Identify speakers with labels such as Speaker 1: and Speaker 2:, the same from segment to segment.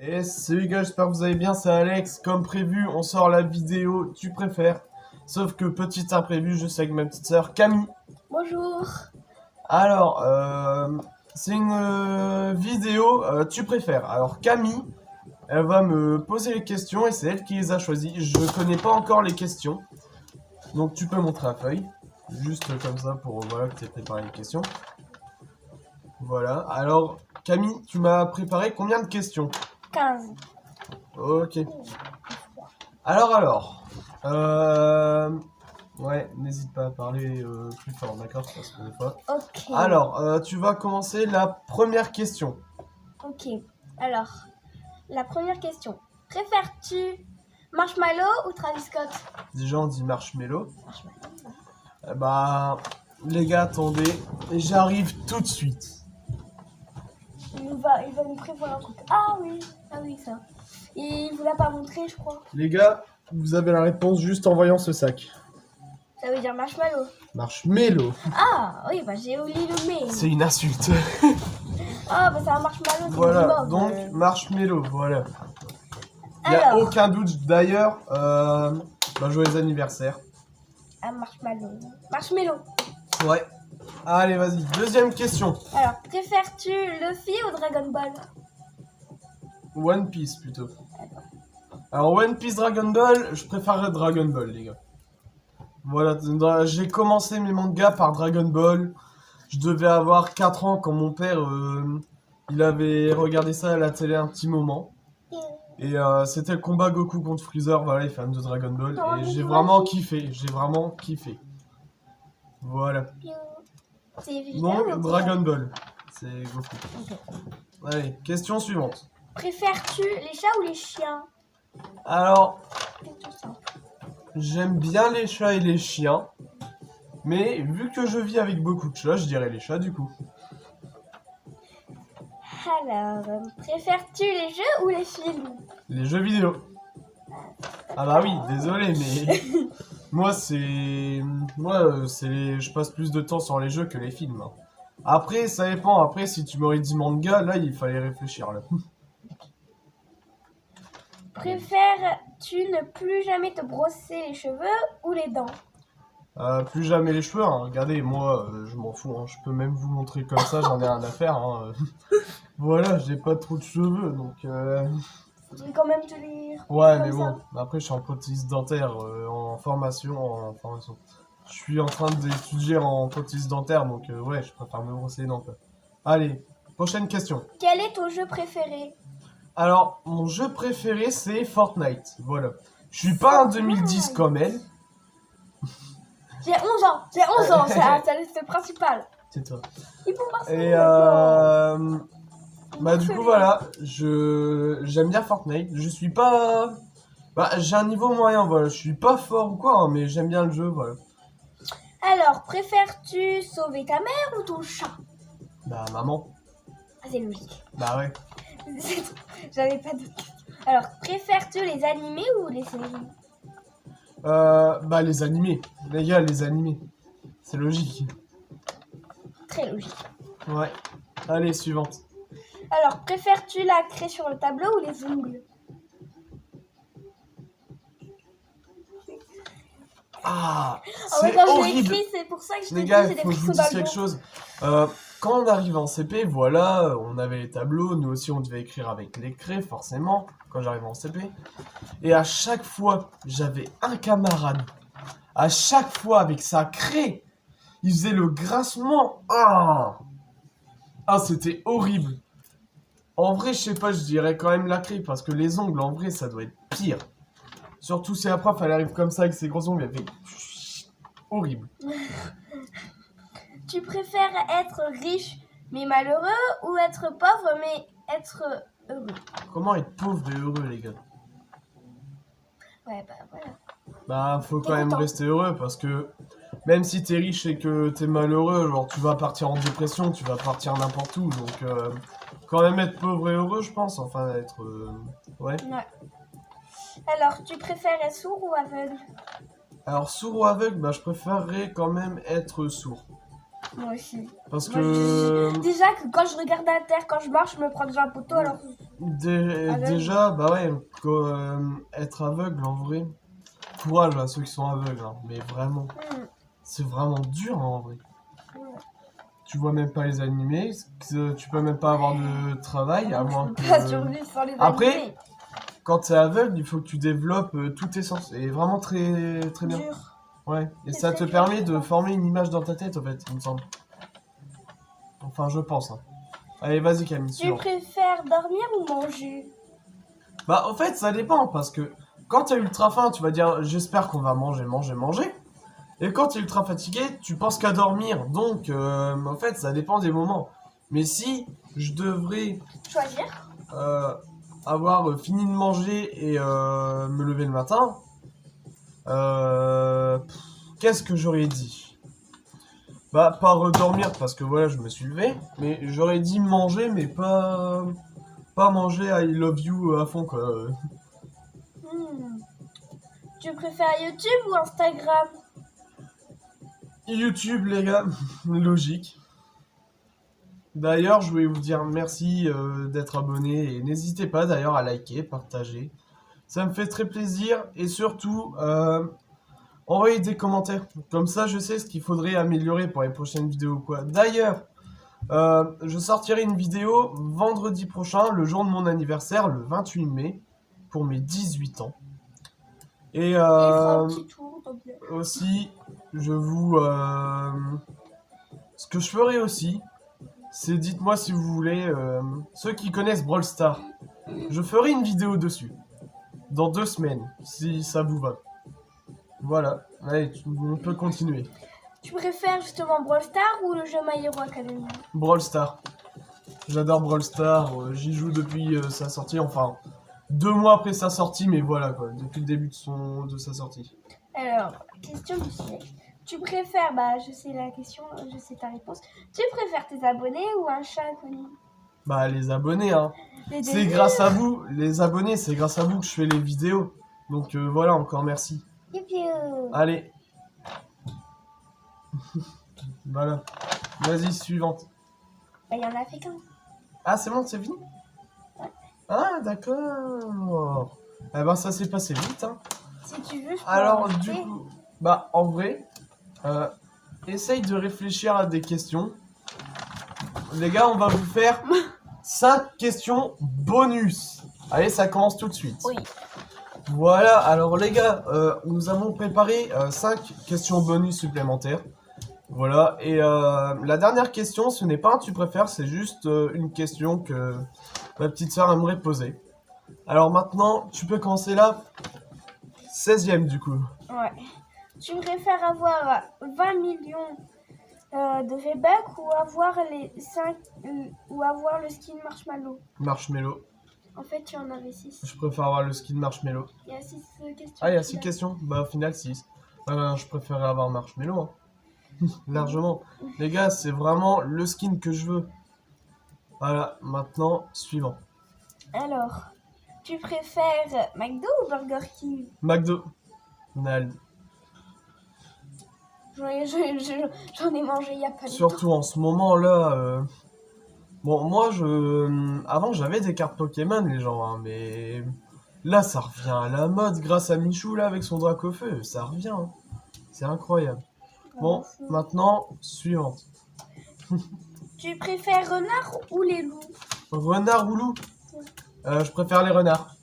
Speaker 1: Et salut les gars, j'espère que vous allez bien, c'est Alex. Comme prévu, on sort la vidéo Tu préfères. Sauf que petit imprévu, je suis avec ma petite sœur Camille.
Speaker 2: Bonjour.
Speaker 1: Alors, c'est une vidéo Tu préfères. Alors Camille, elle va me poser les questions et c'est elle qui les a choisies. Je connais pas encore les questions. Donc tu peux montrer la feuille. Juste comme ça pour voilà, que tu aies préparé les questions. Voilà. Alors Camille, tu m'as préparé combien de questions?
Speaker 2: 15.
Speaker 1: Ok. Alors. Ouais, n'hésite pas à parler plus fort, d'accord? Parce que des fois...
Speaker 2: Ok.
Speaker 1: Alors, tu vas commencer la première question.
Speaker 2: Ok. Alors, la première question. Préfères-tu Marshmallow ou Travis Scott?
Speaker 1: Déjà, on dit marshmallow.
Speaker 2: Marshmallow.
Speaker 1: Bah, les gars, attendez. J'arrive tout de suite.
Speaker 2: Il va nous prévoir un truc. Ah oui, ça. Et il vous l'a pas montré, je crois.
Speaker 1: Les gars, vous avez la réponse juste en voyant ce sac.
Speaker 2: Ça veut dire marshmallow.
Speaker 1: Marshmallow.
Speaker 2: Ah oui, bah j'ai oublié le mais.
Speaker 1: C'est une insulte.
Speaker 2: Ah bah c'est un marshmallow.
Speaker 1: Voilà, donc marshmallow, voilà. Il n'y a
Speaker 2: Alors,
Speaker 1: aucun doute. D'ailleurs, joyeux anniversaire.
Speaker 2: un marshmallow. Marshmallow.
Speaker 1: Ouais. Allez, vas-y. Deuxième question.
Speaker 2: Alors, préfères-tu Luffy ou Dragon Ball?
Speaker 1: One Piece plutôt. Alors One Piece Dragon Ball, je préférerais Dragon Ball les gars. Voilà, j'ai commencé mes mangas par Dragon Ball. Je devais avoir 4 ans quand mon père il avait regardé ça à la télé un petit moment. Et c'était le combat Goku contre Freezer, voilà, il est fan de Dragon Ball. Et j'ai vraiment kiffé, Voilà. Donc Dragon Ball, c'est Goku.
Speaker 2: Okay.
Speaker 1: Allez, question suivante.
Speaker 2: Préfères-tu les chats ou les chiens?
Speaker 1: Alors, j'aime bien les chats et les chiens. Mais vu que je vis avec beaucoup de chats, je dirais les chats du coup.
Speaker 2: Alors, préfères-tu les jeux ou les films?
Speaker 1: Les jeux vidéo. Ah bah oui, désolé, mais... je passe plus de temps sur les jeux que les films. Hein. Après, ça dépend. Après, si tu m'aurais dit manga, là, il fallait réfléchir. Là.
Speaker 2: Préfères-tu ne plus jamais te brosser les cheveux ou les dents?
Speaker 1: Plus jamais les cheveux. Hein. Regardez, moi, je m'en fous. Hein. Je peux même vous montrer comme ça, j'en ai rien à faire. Hein. Voilà, j'ai pas trop de cheveux, donc...
Speaker 2: Je vais quand même te lire.
Speaker 1: Ouais, mais bon, après je suis en prothèse dentaire, en formation. Je suis en train d'étudier en prothèse dentaire, donc ouais, je préfère me brosser les dents. Quoi. Allez, prochaine question.
Speaker 2: Quel est ton jeu préféré?
Speaker 1: Alors, mon jeu préféré, c'est Fortnite, voilà. Je suis pas un 2010 comme elle.
Speaker 2: J'ai 11 ans, c'est la liste principale.
Speaker 1: C'est toi.
Speaker 2: Il faut voir ça.
Speaker 1: Et bah du coup voilà, j'aime bien Fortnite. Je suis pas, j'ai un niveau moyen, voilà. Je suis pas fort ou quoi, hein, mais j'aime bien le jeu, voilà.
Speaker 2: Alors, préfères-tu sauver ta mère ou ton chat?
Speaker 1: Bah maman.
Speaker 2: Ah, c'est logique.
Speaker 1: Bah ouais.
Speaker 2: J'avais pas d'autres questions. Alors, préfères-tu les animés ou les séries?
Speaker 1: Les animés. Les gars, les animés. C'est logique.
Speaker 2: Très logique.
Speaker 1: Ouais. Allez, suivante.
Speaker 2: Alors, préfères-tu la craie sur le tableau ou les ongles?
Speaker 1: Ah, c'est
Speaker 2: quand
Speaker 1: horrible.
Speaker 2: je l'ai écrit, c'est pour ça que je
Speaker 1: Les
Speaker 2: t'ai
Speaker 1: gars,
Speaker 2: dit, j'ai
Speaker 1: il
Speaker 2: des
Speaker 1: faut que je vous
Speaker 2: frissons
Speaker 1: dise
Speaker 2: dans le
Speaker 1: quelque
Speaker 2: dos.
Speaker 1: chose. Quand on arrive en CP, voilà, on avait les tableaux. Nous aussi, on devait écrire avec les craies, forcément, quand j'arrivais en CP. Et à chaque fois, j'avais un camarade. À chaque fois, avec sa craie, il faisait le grincement. Ah, c'était horrible. En vrai, je sais pas, je dirais quand même la craie, parce que les ongles, en vrai, ça doit être pire. Surtout si la prof, elle arrive comme ça avec ses gros ongles, elle fait... horrible.
Speaker 2: Tu préfères être riche mais malheureux ou être pauvre mais être heureux?
Speaker 1: Comment être pauvre et heureux, les gars?
Speaker 2: Ouais, bah voilà.
Speaker 1: Bah, faut quand même rester heureux, parce que... Même si t'es riche et que t'es malheureux, genre, tu vas partir en dépression, tu vas partir n'importe où, donc... quand même être pauvre et heureux, je pense, enfin, être... Ouais.
Speaker 2: Alors, tu préfères être sourd ou aveugle?
Speaker 1: Alors, sourd ou aveugle, bah, je préférerais quand même être sourd.
Speaker 2: Moi aussi.
Speaker 1: Parce que...
Speaker 2: Déjà que quand je regarde à terre, quand je marche, je me prends déjà un poteau, alors Aveugle.
Speaker 1: Déjà, bah ouais, être aveugle en vrai. Courage à ceux qui sont aveugles, hein, mais vraiment, c'est vraiment dur hein, en vrai.
Speaker 2: Ouais.
Speaker 1: Tu vois même pas les animés, tu peux même pas avoir de travail, à
Speaker 2: Non,
Speaker 1: moins
Speaker 2: je peux
Speaker 1: que...
Speaker 2: pas survivre sans les
Speaker 1: Après,
Speaker 2: animés.
Speaker 1: quand t'es aveugle, il faut que tu développes tous tes sens, et vraiment très, très bien.
Speaker 2: Dur.
Speaker 1: Ouais, et
Speaker 2: C'est
Speaker 1: ça
Speaker 2: très
Speaker 1: te
Speaker 2: dur,
Speaker 1: permet
Speaker 2: je
Speaker 1: de
Speaker 2: pense.
Speaker 1: former une image dans ta tête, en fait, il me semble. Enfin, je pense. Hein. Allez, vas-y Camille,
Speaker 2: Tu
Speaker 1: suivant.
Speaker 2: préfères dormir ou manger?
Speaker 1: Bah, en fait, ça dépend, parce que quand t'as ultra faim, tu vas dire, j'espère qu'on va manger, manger, manger. Et quand t'es ultra fatigué, tu penses qu'à dormir. Donc, en fait, ça dépend des moments. Mais si je devrais
Speaker 2: Choisir.
Speaker 1: euh, avoir fini de manger et me lever le matin, qu'est-ce que j'aurais dit? Bah, pas redormir parce que voilà, je me suis levé. Mais j'aurais dit manger, mais pas manger I love you à fond, quoi.
Speaker 2: Hmm. Tu préfères YouTube ou Instagram?
Speaker 1: YouTube, les gars, logique. D'ailleurs, je voulais vous dire merci d'être abonné et n'hésitez pas d'ailleurs à liker, partager. Ça me fait très plaisir et surtout envoyez des commentaires. Comme ça, je sais ce qu'il faudrait améliorer pour les prochaines vidéos quoi. D'ailleurs, je sortirai une vidéo vendredi prochain, le jour de mon anniversaire, le 28 mai, pour mes 18 ans. Et
Speaker 2: Il fera un petit tour, tant pis.
Speaker 1: aussi, je vous... ce que je ferai aussi, c'est dites-moi si vous voulez, ceux qui connaissent Brawl Stars, je ferai une vidéo dessus, dans 2 semaines, si ça vous va. Voilà, allez, on peut continuer.
Speaker 2: Tu préfères justement Brawl Stars ou le jeu My Hero Academia?
Speaker 1: Brawl Stars, j'adore Brawl Stars, j'y joue depuis sa sortie, enfin, 2 mois après sa sortie, mais voilà quoi, depuis le début de sa sortie.
Speaker 2: Alors, question du siècle. Tu préfères, bah je sais la question, je sais ta réponse. Tu préfères tes abonnés ou un chat inconnu?
Speaker 1: Bah les abonnés, hein.
Speaker 2: Les
Speaker 1: C'est
Speaker 2: deux.
Speaker 1: grâce à vous, les abonnés, c'est grâce à vous que je fais les vidéos. Donc voilà, encore merci.
Speaker 2: Youpi.
Speaker 1: Allez. Voilà. Vas-y, suivante.
Speaker 2: Bah, il y en a fait qu'un.
Speaker 1: Ah, c'est bon, c'est fini? Ah, d'accord. Eh ben, ça s'est passé vite, hein.
Speaker 2: Si tu veux, je peux
Speaker 1: Alors,
Speaker 2: en
Speaker 1: du
Speaker 2: rajouter.
Speaker 1: coup, bah, en vrai, essaye de réfléchir à des questions. Les gars, on va vous faire 5 questions bonus. Allez, ça commence tout de suite.
Speaker 2: Oui.
Speaker 1: Voilà, alors les gars, nous avons préparé 5 questions bonus supplémentaires. Voilà, et la dernière question, ce n'est pas un tu préfères, c'est juste une question que ma petite soeur aimerait poser. Alors maintenant, tu peux commencer là. 16e du coup.
Speaker 2: Ouais. Tu préfères avoir 20 millions de V-Bucks ou avoir les 5 ou avoir le skin Marshmallow?
Speaker 1: Marshmello.
Speaker 2: En fait, tu en avais 6.
Speaker 1: Je préfère avoir le skin Marshmello.
Speaker 2: Il y a 6 questions.
Speaker 1: Ah, il y a 6 questions. Bah, au final, 6. Je préférais avoir Marshmello. Hein. Largement. Les gars, c'est vraiment le skin que je veux. Voilà, maintenant, suivant.
Speaker 2: Alors, tu préfères McDo ou Burger King?
Speaker 1: McDo. Nald.
Speaker 2: J'en ai mangé il y a pas longtemps.
Speaker 1: Surtout en ce moment-là. Bon, moi, avant, j'avais des cartes Pokémon, les gens, hein, mais là, ça revient à la mode grâce à Michou, là, avec son Dracofeu. Ça revient. Hein. C'est incroyable. Bon, maintenant, suivante.
Speaker 2: Tu préfères renard ou les loups?
Speaker 1: Renard ou loup? Je préfère les renards.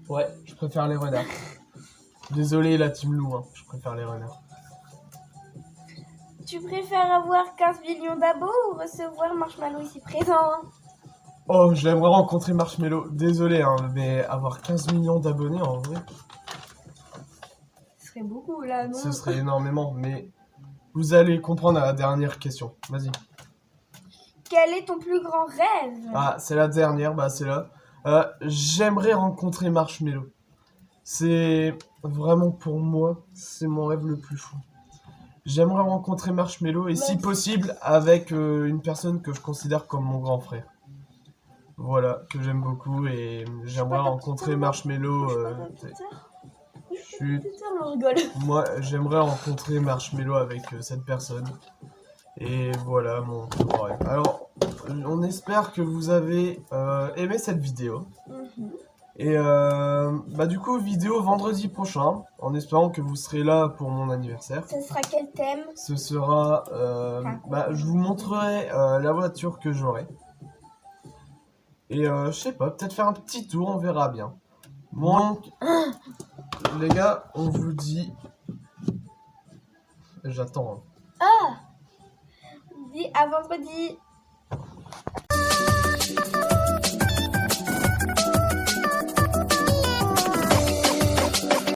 Speaker 1: Ouais, je préfère les renards. Désolé, la team loup, hein. Je préfère les renards.
Speaker 2: Tu préfères avoir 15 millions d'abos ou recevoir Marshmallow ici présent?
Speaker 1: Oh, j'aimerais rencontrer Marshmello. Désolé, hein, mais avoir 15 millions d'abonnés, en vrai,
Speaker 2: Ce serait beaucoup là, non?
Speaker 1: ce serait énormément, mais vous allez comprendre à la dernière question. Vas-y.
Speaker 2: Quel est ton plus grand rêve?
Speaker 1: Ah, c'est la dernière, bah c'est là. J'aimerais rencontrer Marshmello. C'est vraiment pour moi, c'est mon rêve le plus fou. J'aimerais rencontrer Marshmello et si possible avec une personne que je considère comme mon grand frère. Voilà, que j'aime beaucoup et j'aimerais rencontrer Marshmello. Chut.
Speaker 2: On rigole.
Speaker 1: Moi, j'aimerais rencontrer Marshmello avec cette personne. Et voilà mon grand rêve. Alors, on espère que vous avez aimé cette vidéo.
Speaker 2: Mhm.
Speaker 1: Et du coup, vidéo vendredi prochain, en espérant que vous serez là pour mon anniversaire.
Speaker 2: Ce sera quel thème?
Speaker 1: Ce sera, je vous montrerai la voiture que j'aurai. Et je sais pas, peut-être faire un petit tour, on verra bien. Bon, donc, les gars, on vous dit... J'attends. Hein.
Speaker 2: Ah! Dis à vendredi.